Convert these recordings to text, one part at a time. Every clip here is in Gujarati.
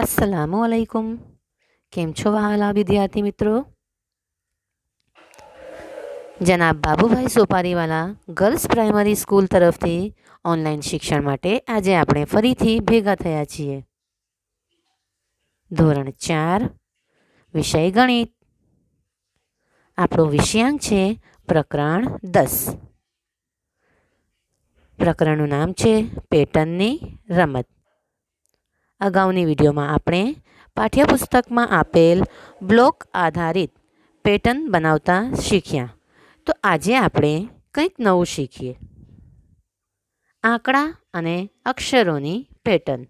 अस्सलामुअलैकुम। केम छो वहाला विद्यार्थी मित्रों। जनाब Babubhai Soparivala girls primary school तरफथी ऑनलाइन शिक्षण माटे आजे આપણે ફરીથી ભેગા થયા છીએ। ધોરણ 4 વિષય ગણિત। આપણો વિષયાંક છે પ્રકરણ 10। પ્રકરણનું નામ છે પેટર્નની રમત। અગાઉની વિડીયોમાં આપણે પાઠ્યપુસ્તકમાં આપેલ બ્લોક આધારિત પેટર્ન બનાવતા શીખ્યા। તો આજે આપણે કંઈક નવું શીખીએ। આંકડા અને અક્ષરોની પેટર્ન।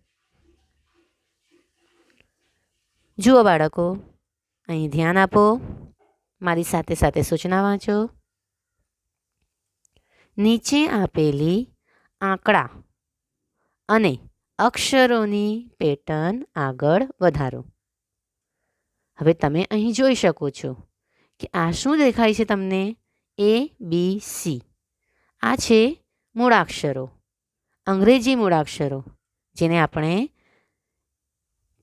જુઓ બાળકો, અહીં ધ્યાન આપો, મારી સાથે સાથે સૂચના વાંચો। નીચે આપેલી આંકડા અને અક્ષરોની પેટર્ન આગળ વધારો। હવે તમે અહીં જોઈ શકો છો કે આ શું દેખાય છે તમને? ABC। આ છે મૂળાક્ષરો, અંગ્રેજી મૂળાક્ષરો, જેને આપણે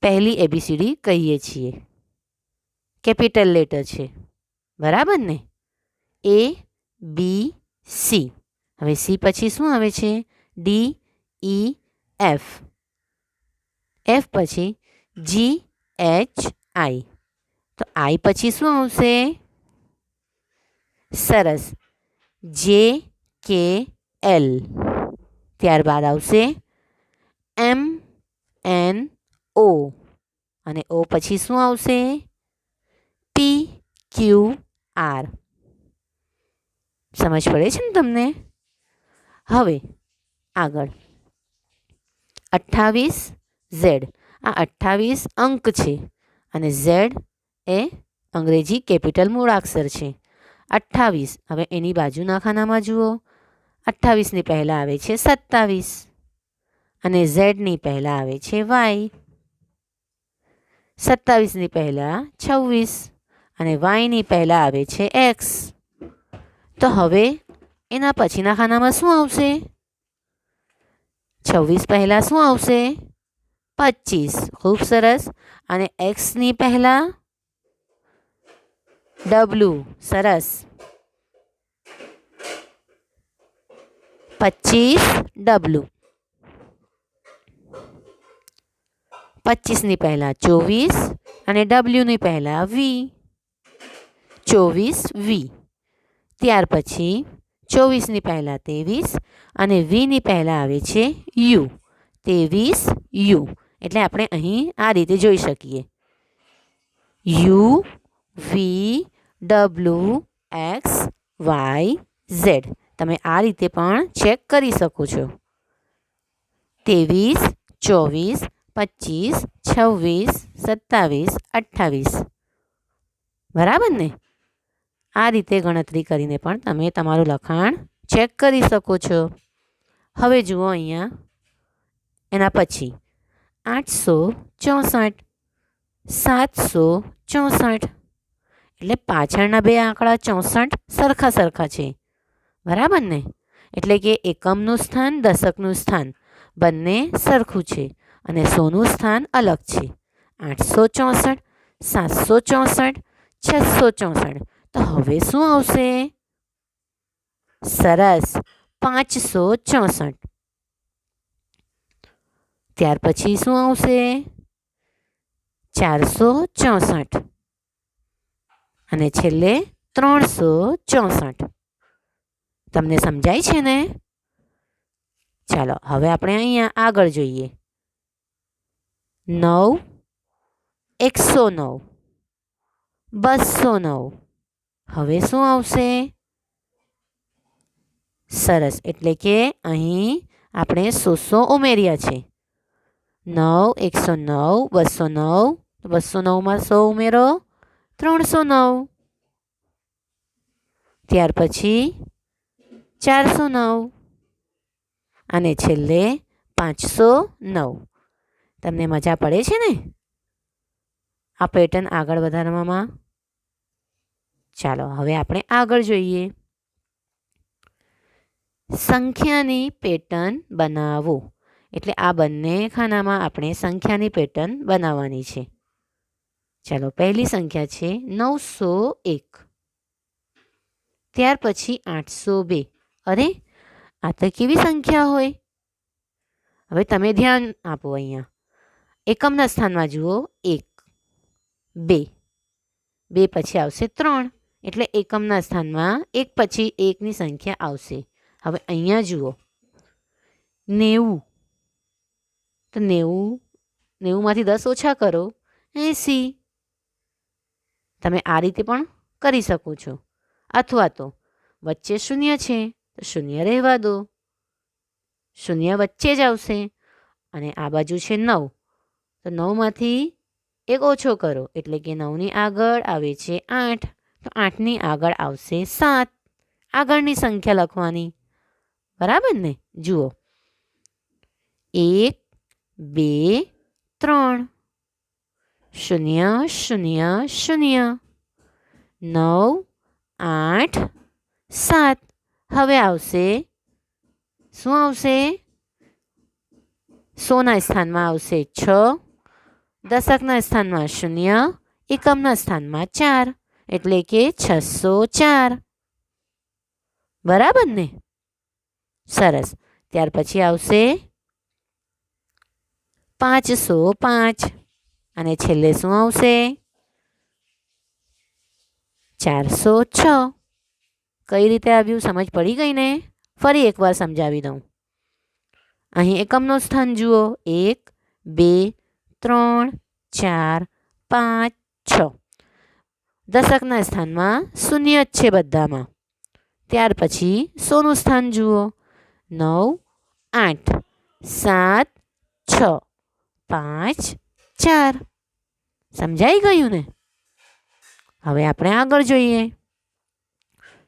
પહેલી ABCD કહીએ છીએ। કેપિટલ લેટર છે, બરાબર ને? ABC। હવે C પછી શું આવે છે? DEF। F પછી GHI। તો I પછી શું આવશે? સરસ, JKL। ત્યારબાદ આવશે MNO અને O પછી શું આવશે? PQR। સમજ પડે છે ને તમને? હવે આગળ 28Z। આ 28 અંક છે અને Z એ અંગ્રેજી કેપિટલ મૂળાક્ષર છે। 28। હવે એની બાજુના ખાનામાં જુઓ, 28ની પહેલાં આવે છે 27 અને ઝેડની પહેલાં આવે છે વાય। 27ની પહેલાં 26 અને વાયની પહેલાં આવે છે એક્સ। તો હવે એના પછીના ખાનામાં શું આવશે? 26 પહેલાં શું આવશે? 25। ખૂબ સરસ। અને એક્સની પહેલાં W। સરસ, 25W। 25ની પહેલાં 24 અને Wની પહેલાં V। 24V। ત્યાર પછી 24ની પહેલાં 23 અને Vની પહેલાં આવે છે U। 23U। એટલે આપણે અહીં આ રીતે જોઈ શકીએ, UVWXYZ। તમે આ રીતે પણ ચેક કરી શકો છો। 23, 24, 25, 26, 27, 28। બરાબર ને? આ રીતે ગણતરી કરીને પણ તમે તમારું લખાણ ચેક કરી શકો છો। હવે જુઓ અહીંયા એના પછી 864, 764। એટલે પાછળના બે આંકડા 64 સરખા સરખા છે, બરાબર ને? એટલે કે એકમનું સ્થાન, દશકનું સ્થાન બંને સરખું છે અને સોનું સ્થાન અલગ છે। 864, 764, 664। તો હવે શું આવશે? સરસ, 564। ત્યાર પછી શું આવશે? 464 અને છેલ્લે 364। તમને સમજાય છે ને? ચાલો હવે આપણે અહીંયા આગળ જોઈએ। 9, 109, 209। હવે શું આવશે? સરસ, એટલે કે અહીં આપણે 100 ઉમેર્યા છે। 9, 109, 209। 209માં 100 ઉમેરો, 309। ત્યાર પછી 409 અને છેલ્લે 509। તમને મજા પડે છે ને આ પેટર્ન આગળ વધારવામાં? ચાલો હવે આપણે આગળ જોઈએ। સંખ્યાની પેટર્ન બનાવો। એટલે આ બંને ખાનામાં આપણે સંખ્યાની પેટર્ન બનાવવાની છે. ચાલો, પહેલી સંખ્યા છે 901. ત્યાર પછી 802. અરે, આ તો કેવી સંખ્યા હોય? હવે તમે ધ્યાન આપો. અહીંયા એકમના સ્થાનમાં જુઓ 1, 2, 2 પછી આવશે 3, એટલે એકમના સ્થાનમાં 1 પછી 1ની સંખ્યા આવશે. હવે અહીંયા જુઓ 90, તો 90માંથી 10 ઓછા કરો 80. તમે આ રીતે પણ કરી શકો છો, અથવા તો વચ્ચે 0 છે તો 0 રહેવા દો, 0 વચ્ચે જ આવશે. અને આ બાજુ છે 9, તો 9માંથી 1 ઓછો કરો એટલે કે 9ની આગળ આવે છે 8, તો 8ની આગળ આવશે 7. આગળની સંખ્યા લખવાની, બરાબર ને? જુઓ 1, 2, 3, 0, 0, 0, 9, 8, 7. હવે આવશે, શું આવશે? 100ના સ્થાનમાં આવશે 6, દશકના સ્થાનમાં 0, એકમના સ્થાનમાં 4, એટલે કે 604. બરાબર ને? સરસ. ત્યાર પછી આવશે 505, અને છેલ્લે શું આવશે? 406. કઈ રીતે આવ્યું? સમજ પડી ગઈ ને? ફરી એકવાર સમજાવી દઉં. અહીં એકમનો સ્થાન જુઓ 1, 2, 3, 4, 5, 6. દશકના સ્થાનમાં 0 જ છે બધામાં. ત્યાર પછી 100નું સ્થાન જુઓ 9, 8, 7, 6, 5, 4. સમજાઈ ગયું ને? હવે આપણે આગળ જોઈએ.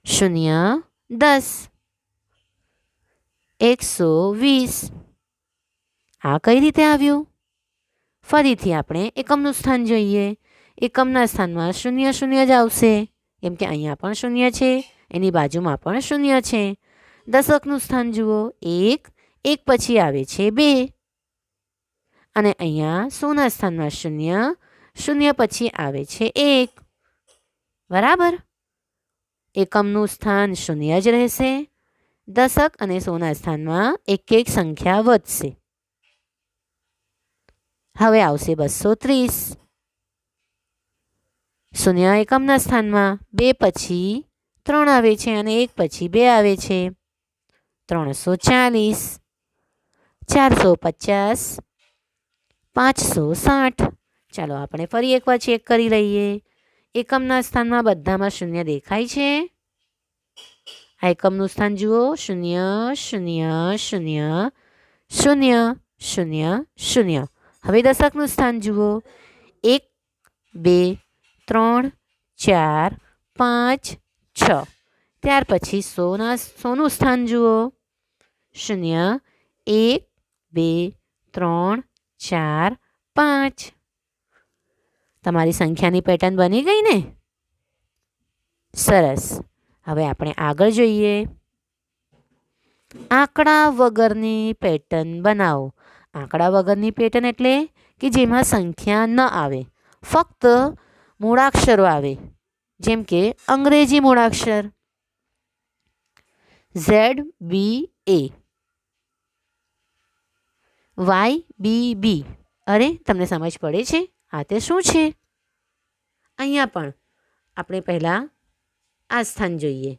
0, 10, 120. આ કઈ રીતે આવ્યું? ફરીથી આપણે એકમનું સ્થાન જોઈએ. એકમના સ્થાનમાં 0, 0 જ આવશે, કેમ કે અહીંયા પણ 0 છે, એની બાજુમાં પણ 0 છે. દશકનું સ્થાન જુઓ 1, 1 પછી આવે છે 2, અને અહીંયા 100ના સ્થાનમાં 0, 0 પછી આવે છે 1. બરાબર? એકમનું સ્થાન 0 જ રહેશે. દશક અને 100ના સ્થાનમાં એક એક સંખ્યા વધશે. હવે આવશે 230. 0 એકમના સ્થાનમાં 2 પછી 3 આવે છે, અને 1 પછી 2 આવે છે. 340, 450, 560. ચાલો, આપણે ફરી એકવાર ચેક કરી લઈએ. એકમના સ્થાનમાં બધામાં 0 દેખાય છે. આ એકમનું સ્થાન જુઓ 0, 0, 0, 0, 0, 0. હવે દશકનું સ્થાન જુઓ 1, 2, 3, 4, 5, 6. ત્યાર પછી 100નું સ્થાન જુઓ 0, 1, 2, 3, 4, 5. તમારી સંખ્યાની પેટર્ન બની ગઈ ને? સરસ. હવે આપણે આગળ જોઈએ. આંકડા વગરની પેટર્ન બનાવો. આંકડા વગરની પેટર્ન એટલે કે જેમાં સંખ્યા ન આવે, ફક્ત મૂળાક્ષરો આવે. જેમ કે અંગ્રેજી મૂળાક્ષર ZBA, YBB. અરે, તમને સમજ પડે છે આ તે શું છે? અહીંયા પણ આપણે પહેલાં આ સ્થાન જોઈએ.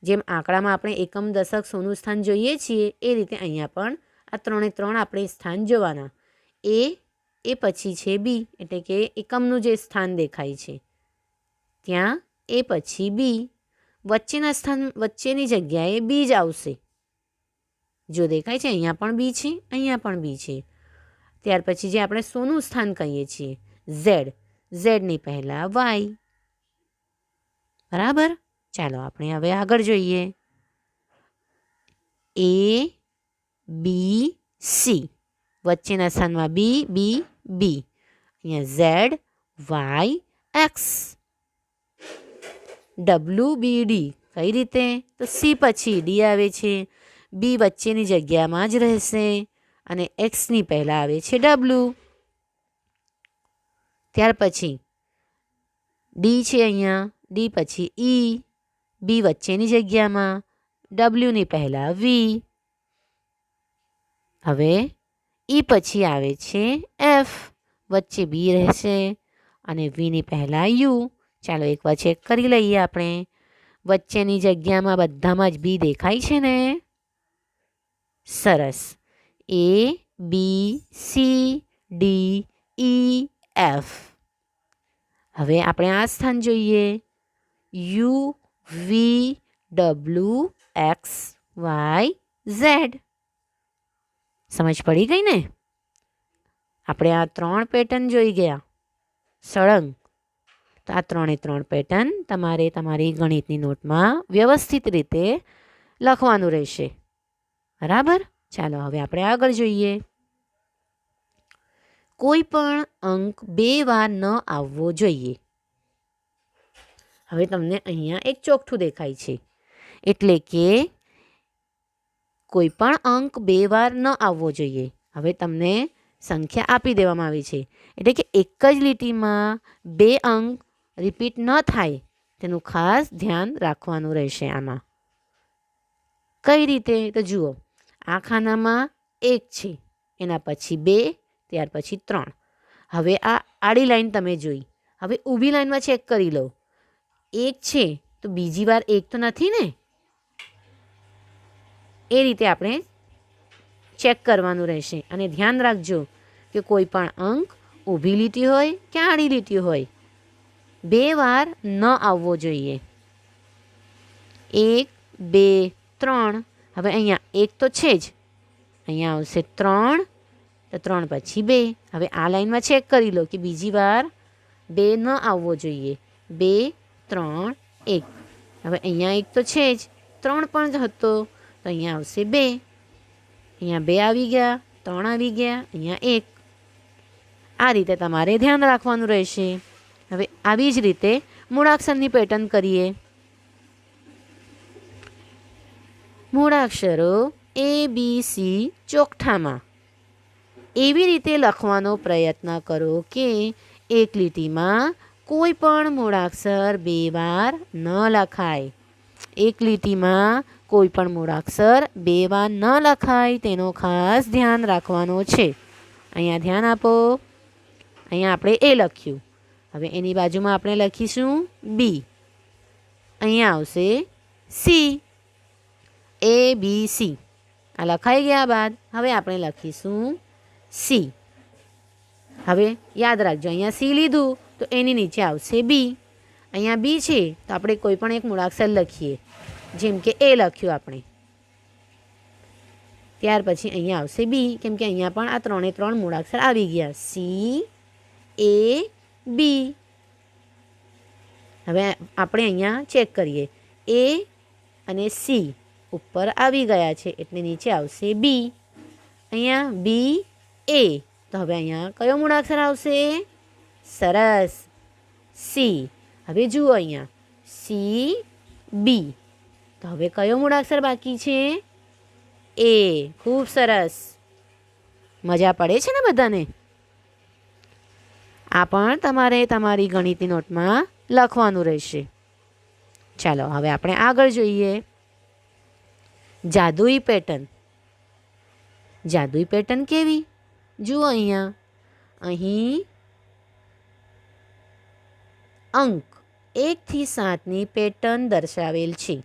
જેમ આંકડામાં આપણે એકમ, દશક, 100નું સ્થાન જોઈએ છીએ, એ રીતે અહીંયા પણ આ 3 આપણે સ્થાન જોવાના. એ પછી છે બી, એટલે કે એકમનું જે સ્થાન દેખાય છે ત્યાં એ પછી બી. વચ્ચેના સ્થાન, વચ્ચેની જગ્યાએ બી જ આવશે. જો દેખાય છે, અહીંયા પણ બી છે, અહીંયા પણ બી છે. ત્યાર પછી જે આપણે 100નું સ્થાન કહીએ છીએ ઝેડ, ઝેડની પહેલાં વાય. બરાબર? ચાલો, આપણે હવે આગળ જોઈએ. ABC, વચ્ચેના સ્થાનમાં બી, બી, બી. અહીંયા ઝેડ, વાય, એક્સ. WBD. કઈ રીતે? તો સી પછી ડી આવે છે. બી વચ્ચેની જગ્યામાં જ રહેશે. અને એક્સની પહેલાં આવે છે ડબલ્યુ. ત્યાર પછી ડી છે અહીંયા, ડી પછી ઈ, બી વચ્ચેની જગ્યામાં, ડબલ્યુની પહેલાં વી. હવે ઈ પછી આવે છે એફ, વચ્ચે બી રહેશે અને વીની પહેલાં યુ. ચાલો એકવાર ચેક કરી લઈએ આપણે. વચ્ચેની જગ્યામાં બધામાં જ બી દેખાય છે ને? સરસ. A B C D E F. હવે આપણે આ સ્થાન જોઈએ. U V W X Y Z. સમજ પડી ગઈ ને? આપણે આ 3 પેટર્ન જોઈ ગયા સળંગ. તો આ 3 પેટર્ન તમારે તમારી ગણિતની નોટમાં વ્યવસ્થિત રીતે લખવાનું રહેશે. બરાબર? ચાલો હવે આપણે આગળ જોઈએ. કોઈ પણ અંક 2 વાર ન આવવો જોઈએ. હવે તમને અહીંયા એક ચોકઠું દેખાય છે, એટલે કે કોઈ પણ અંક 2 વાર ન આવવો જોઈએ. હવે તમને સંખ્યા આપી દેવામાં આવી છે, એટલે કે એક જ લીટીમાં 2 અંક રિપીટ ન થાય તેનું ખાસ ધ્યાન રાખવાનું રહેશે. આમાં કઈ રીતે? તો જુઓ, આ ખાનામાં 1 છે, એના પછી 2, ત્યાર પછી 3. હવે આ આડી લાઈન તમે જોઈ. હવે ઊભી લાઈનમાં ચેક કરી લો. 1 છે તો બીજી વાર 1 તો નથી ને? એ રીતે આપણે ચેક કરવાનું રહેશે. અને ધ્યાન રાખજો કે કોઈ પણ અંક ઊભી લીટી હોય કે આડી લીટી હોય, 2 વાર ન આવવો જોઈએ. 1 2 3. હવે અહીંયા 1 તો છે જ, અહીંયા આવશે 3, તો 3 પછી 2. હવે આ લાઈનમાં ચેક કરી લો કે બીજી વાર 2 ન આવવો જોઈએ. 2 3 1. હવે અહીંયા 1 તો છે જ, 3 પણ હતો, તો અહીંયા આવશે 2. અહીંયા 2 આવી ગયા, 3 આવી ગયા, અહીંયા 1. આ રીતે તમારે ધ્યાન રાખવાનું રહેશે. હવે આવી જ રીતે મૂળાક્ષરની પેટર્ન કરીએ. મૂળાક્ષરો એ બી સી ચોકઠામાં એવી રીતે લખવાનો પ્રયત્ન કરો કે એક લીટીમાં કોઈ પણ મૂળાક્ષર 2 વાર ન લખાય. એક લીટીમાં કોઈ પણ મૂળાક્ષર 2 વાર ન લખાય તેનો ખાસ ધ્યાન રાખવાનો છે. અહીંયા ધ્યાન આપો. અહીંયા આપણે એ લખ્યું. હવે એની બાજુમાં આપણે લખીશું બી. અહીંયા આવશે સી. એ બી સી આ લખાઈ ગયા બાદ હવે આપણે લખીશું સી. હવે યાદ રાખજો, અહીંયા સી લીધું તો એની નીચે આવશે બી. અહીંયા બી છે તો આપણે કોઈ પણ એક મૂળાક્ષર લખીએ, જેમ કે એ લખ્યું આપણે. ત્યાર પછી અહીંયા આવશે બી, કેમ કે અહીંયા પણ આ 3 મૂળાક્ષર આવી ગયા. સી એ બી. હવે આપણે અહીંયા ચેક કરીએ. એ અને સી ઉપર આવી ગયા છે એટલે નીચે આવશે બી. અહીંયા બી એ, તો હવે અહીંયા કયો મૂળાક્ષર આવશે? સરસ, સી. હવે જુઓ અહીંયા સી બી, તો હવે કયો મૂળાક્ષર બાકી છે? એ. ખૂબ સરસ. મજા પડે છે ને બધાને? આ પણ તમારે તમારી ગણિતની નોટમાં લખવાનું રહેશે. ચાલો હવે આપણે આગળ જોઈએ. જાદુઈ પેટર્ન. જાદુઈ પેટર્ન કેવી? જુઓ અહીંયા, અહીં અંક 1 થી 7ની પેટર્ન દર્શાવેલ છે.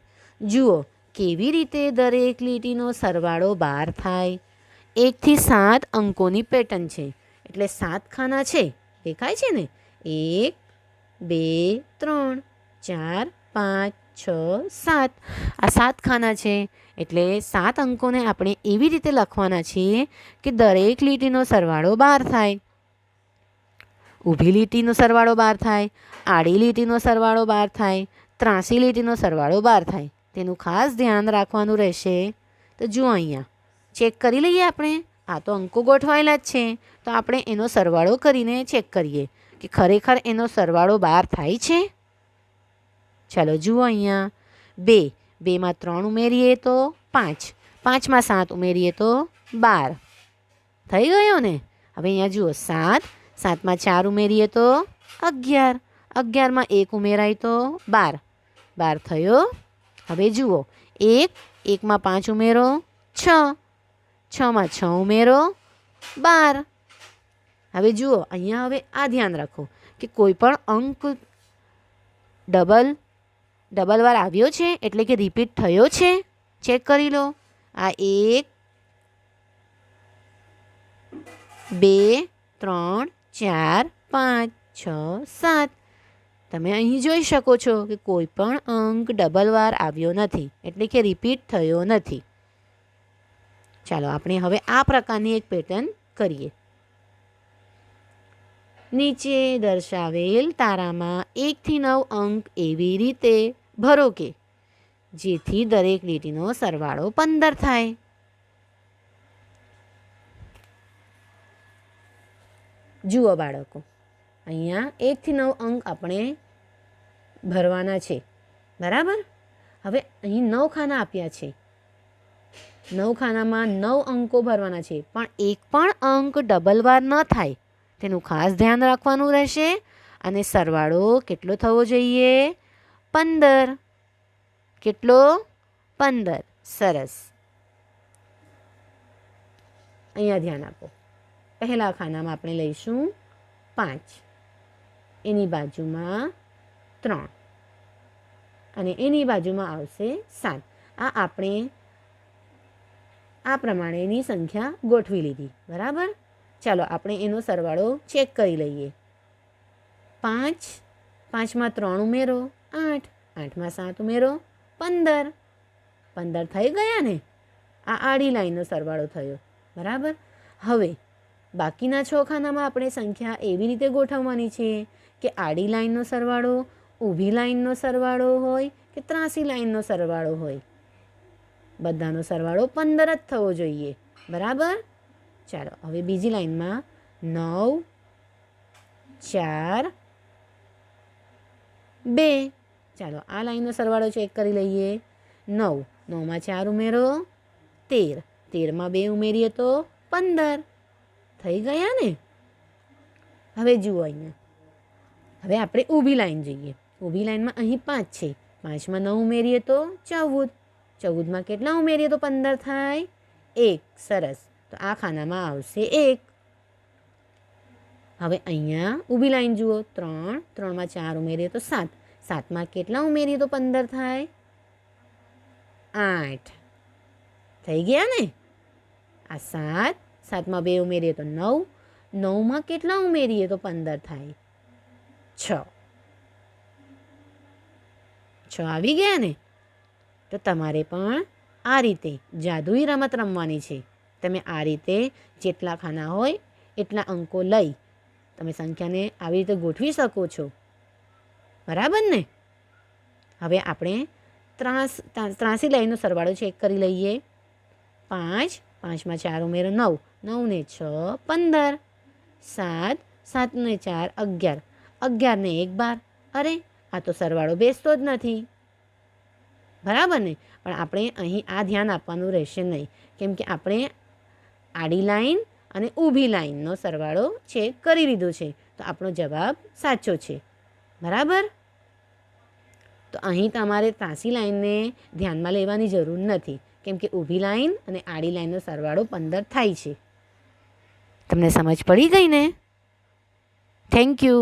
જુઓ કેવી રીતે દરેક લીટીનો સરવાળો 12 થાય. 1 થી 7 અંકોની પેટર્ન છે, એટલે 7 ખાના છે. દેખાય છે ને? 1 2 3 4 5 6 7. આ 7 ખાના છે, એટલે 7 અંકોને આપણે એવી રીતે લખવાના છીએ કે દરેક લીટીનો સરવાળો 12 થાય. ઊભી લીટીનો સરવાળો 12 થાય, આડી લીટીનો સરવાળો 12 થાય, ત્રાસી લીટીનો સરવાળો 12 થાય. તેનું ખાસ ધ્યાન રાખવાનું રહેશે. તો જુઓ અહીંયા ચેક કરી લઈએ આપણે. આ તો અંકો ગોઠવાયેલા જ છે, તો આપણે એનો સરવાળો કરીને ચેક કરીએ કે ખરેખર એનો સરવાળો 12 થાય છે. ચાલો જુઓ અહીંયા 2. 2માં 3 ઉમેરીએ તો 5, 5માં 7 ઉમેરીએ તો 12. થઈ ગયો ને? હવે અહીંયા જુઓ 7, 7માં 4 ઉમેરીએ તો 11, 11માં 1 ઉમેરાય તો 12, 12 થયો. હવે જુઓ 1, 1માં 5 ઉમેરો 6, 6માં 6 ઉમેરો 12. હવે જુઓ અહીંયા હવે આ ધ્યાન રાખો કે કોઈ પણ અંક ડબલ વાર આવ્યો છે એટલે કે રિપીટ થયો છે. ચેક કરી લો. આ 1, 2, 3, 4, 5, 6, 7. તમે અહીં જોઈ શકો છો કે કોઈ પણ અંક ડબલ વાર આવ્યો નથી એટલે કે રિપીટ થયો નથી. ચાલો આપણે હવે આ પ્રકારની એક પેટર્ન કરીએ. નીચે દર્શાવેલ તારામાં 1 થી 9 અંક એવી રીતે ભરો કે જેથી દરેક લીટીનો સરવાળો 15 થાય. જુઓ બાળકો, અહીંયા 1 થી 9 અંક આપણે ભરવાના છે. બરાબર? હવે અહીં 9 ખાના આપ્યા છે. 9 ખાનામાં 9 અંકો ભરવાના છે, પણ એક પણ અંક ડબલ વાર ન થાય તેનું ખાસ ધ્યાન રાખવાનું રહેશે. અને સરવાળો કેટલો થવો જોઈએ? 15. કેટલો? 15. સરસ. અહીંયા ધ્યાન આપો. પહેલા ખાનામાં આપણે લઈશું 5, એની બાજુમાં 3 અને એની બાજુમાં આવશે 7. આ આપણે આ પ્રમાણેની સંખ્યા ગોઠવી લીધી. બરાબર? ચાલો આપણે એનો સરવાળો ચેક કરી લઈએ. 5, 5માં 3 ઉમેરો 8, 8માં 7 ઉમેરો 15, 15 થઈ ગયા ને? આ આડી લાઈનનો સરવાળો થયો. બરાબર? હવે બાકીના 6 ખાનામાં આપણે સંખ્યા એવી રીતે ગોઠવવાની છે કે આડી લાઈનનો સરવાળો, ઊભી લાઈનનો સરવાળો હોય કે ત્રાસી લાઈનનો સરવાળો હોય. બધાનો સરવાળો 15 જ થવો જોઈએ. બરાબર? ચાલો હવે બીજી લાઈનમાં 9, 4, 2. ચાલો આ લાઈનનો સરવાળો ચેક કરી લઈએ. 9, 9માં 4 ઉમેરો 13, 13માં 2 ઉમેરીએ તો 15. થઈ ગયા ને? હવે જુઓ અહીંયા. હવે આપણે ઊભી લાઈન જોઈએ. ઊભી લાઈનમાં અહીં 5 છે. 5માં 9 ઉમેરીએ તો 14, 14માં કેટલા ઉમેરીએ તો 15 થાય? 1. સરસ. તો આ ખાનામાં આવશે 1. હવે અહીંયા ઊભી લાઈન જુઓ. 3, 3માં 4 ઉમેરીએ તો 7, 7માં કેટલા ઉમેરીએ તો 15 થાય? 8. થઈ ગયા ને? આ 7, 7માં 2 ઉમેરીએ તો 9, 9માં કેટલા ઉમેરીએ તો 15 થાય? 6. 6 આવી ગયા ને? તો તમારે પણ આ રીતે જાદુઈ રમત રમવાની છે. તમે આ રીતે જેટલા ખાના હોય એટલા અંકો લઈ તમે સંખ્યાને આવી રીતે ગોઠવી શકો છો. બરાબર ને? હવે આપણે ત્રાસી લાઈનનો સરવાળો ચેક કરી લઈએ. 5, 5માં 4 ઉમેરો 9, 9 ને 6 15, 7, 7 ને 4 11, 11 ને 1 12. અરે આ તો સરવાળો બેસતો જ નથી. બરાબર ને? પણ આપણે અહીં આ ધ્યાન આપવાનું રહેશે નહીં, કેમ કે આપણે આડી લાઈન અને ઊભી લાઈનનો સરવાળો ચેક કરી લીધો છે. તો આપણો જવાબ સાચો છે. બરાબર? તો અહીં તમારે ત્રાસી લાઈનને ધ્યાનમાં લેવાની જરૂર નથી, કેમ કે ઊભી લાઈન અને આડી લાઈનનો સરવાળો 15 થાય છે. તમને સમજ પડી ગઈ ને? Thank you.